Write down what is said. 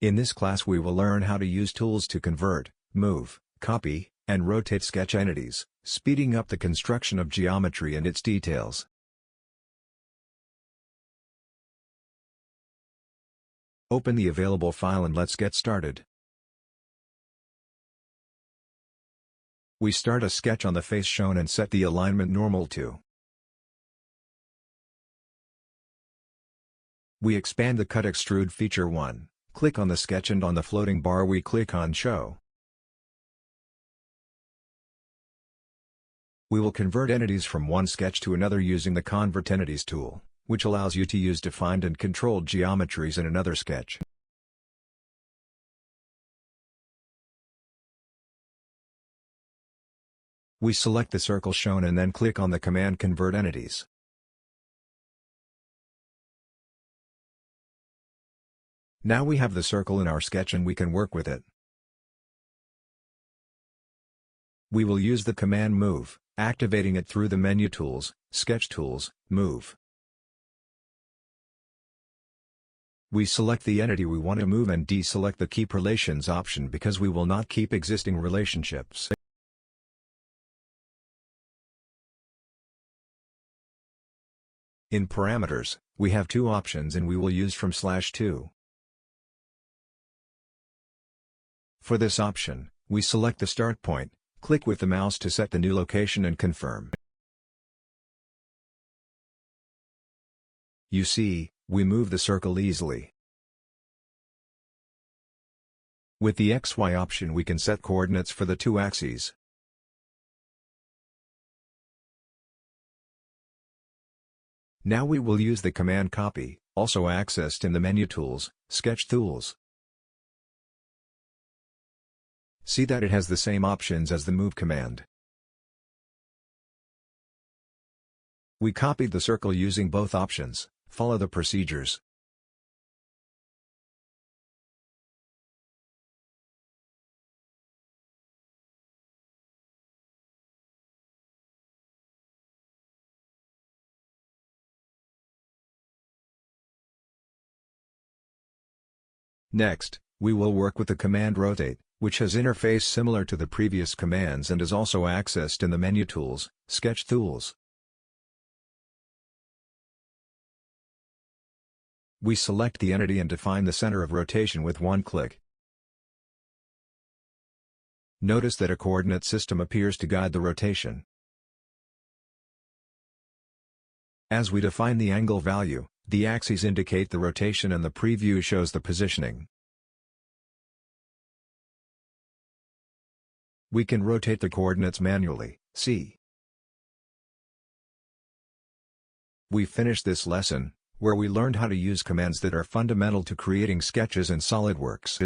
In this class we will learn how to use tools to convert, move, copy, and rotate sketch entities, speeding up the construction of geometry and its details. Open the available file and let's get started. We start a sketch on the face shown and set the alignment normal to. We expand the Cut Extrude feature 1, click on the sketch and on the floating bar we click on Show. We will convert entities from one sketch to another using the Convert Entities tool, which allows you to use defined and controlled geometries in another sketch. We select the circle shown and then click on the command Convert Entities. Now we have the circle in our sketch and we can work with it. We will use the command Move, activating it through the menu tools, Sketch Tools, Move. We select the entity we want to move and deselect the Keep Relations option because we will not keep existing relationships. In parameters, we have two options and we will use from /2. For this option, we select the start point, click with the mouse to set the new location and confirm. You see, we move the circle easily. With the XY option we can set coordinates for the two axes. Now we will use the command Copy, also accessed in the menu tools, Sketch Tools. See that it has the same options as the Move command. We copied the circle using both options, follow the procedures. Next, we will work with the command Rotate, which has interface similar to the previous commands and is also accessed in the menu tools, Sketch Tools. We select the entity and define the center of rotation with one click. Notice that a coordinate system appears to guide the rotation. As we define the angle value, the axes indicate the rotation and the preview shows the positioning. We can rotate the coordinates manually, see. We finished this lesson, where we learned how to use commands that are fundamental to creating sketches in SolidWorks.